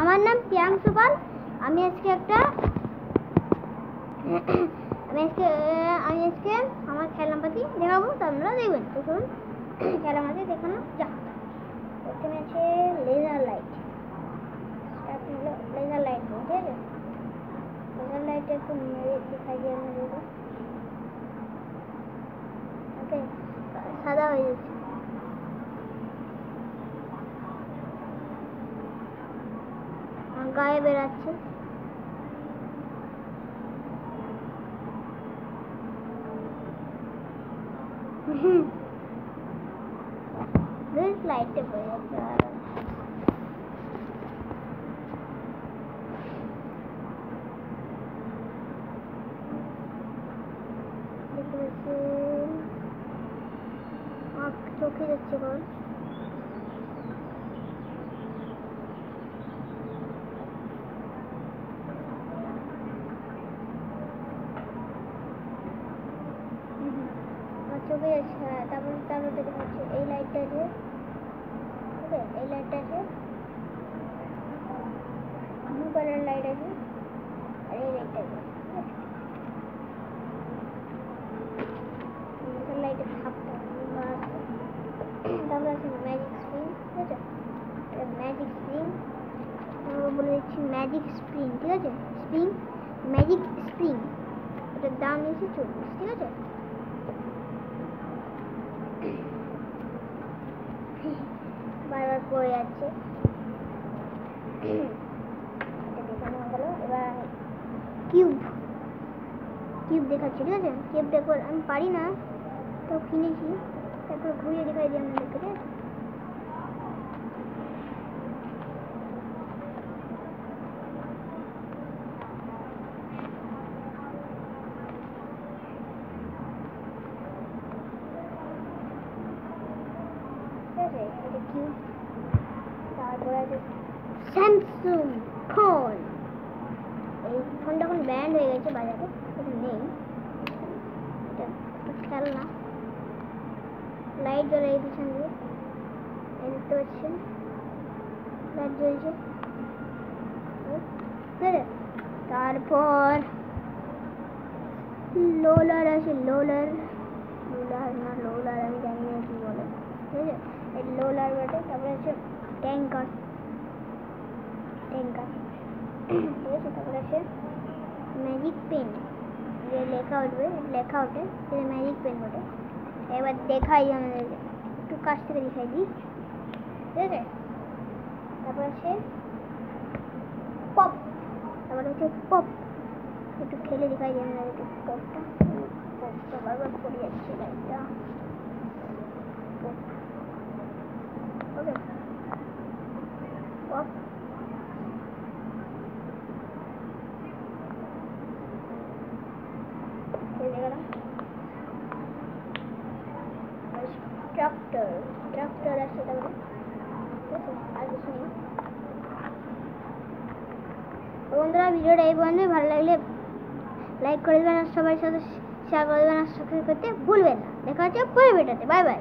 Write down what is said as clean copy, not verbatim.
আমার নাম প্রিয়াংশু পাল। আমি আজকে আমার খেলনাপাতি দেখাবো, তো আপনারা দেখবেন। তো চলুন খেলনাপাতি দেখানো যাক। প্রথমে আছে লেজার লাইট। লেজার লাইট, ঠিক আছে? লেজার লাইটটা একটু মেরে দেখাই দিয়ে আপনাদেরকে। ওকে, সাদা হয়ে যাচ্ছে। গায়ে বেরাচ্ছে। লাইটে পড়ে যাচ্ছে। চোখে যাচ্ছে বল। চোখে যাচ্ছে। হ্যাঁ, তারপর দেখতে পাচ্ছি এই লাইটটা আছে। ওকে, এই লাইটটা আছে, ব্লু কালার লাইট আছে, আর এই লাইটটা আছে। লাইটের থাপটা তারপর আছে ম্যাজিক স্প্রিং, ঠিক আছে? ম্যাজিক স্প্রিং বলে দিচ্ছি, ম্যাজিক স্প্রিং, ঠিক আছে? ম্যাজিক স্প্রিং, এটার দাম নিয়েছি 40, ঠিক আছে? বারবার পড়ে যাচ্ছে। এটা দেখানো হলো। এবার কিউব দেখাচ্ছি, ঠিক আছে? কিউব ডেকোর আমি পারি না, তো কিনেছি। তারপর ঘুরিয়ে দেখাই দিই আপনাদেরকে, ঠিক আছে? এটা কিউব। তারপরে আছে স্যামসুং ফোন। এই ফোনটা এখন ব্যান্ড হয়ে গেছে বাজারে, এটা নেই। এটা খেলনা। লাইট জ্বলে এই পিছন দিয়ে, এই দেখতে পাচ্ছেন লাইট জ্বলছে। তারপর লোলার আছে, লোলার আমি জানি না কি বলে, ঠিক আছে? এই লোলার বটে। তারপরে আছে ট্যাঙ্কার, ঠিক আছে? তারপরে আছে ম্যাজিক পেন, যে লেখা ওঠে সেটা ম্যাজিক পেন বটে। এবার দেখাই আমাদের, একটু কাছ থেকে দেখাই দিই, ঠিক আছে? তারপর আছে পপ, একটু খেলে দেখাই দিই আমাদেরকে। পপটা বারবার পড়ে যাচ্ছে লাইটটা। ওকে, পপ। ট্রাক্টর আছে, তারপরে আর কিছু নেই। বন্ধুরা, ভিডিওটা এই পর্যন্ত। ভালো লাগলে লাইক করে দেবেন, আর সবার সাথে শেয়ার করে দেবেন, আর সাবস্ক্রাইব করতে ভুলবেন না। দেখা হচ্ছে পরের ভিডিওতে। Bye bye.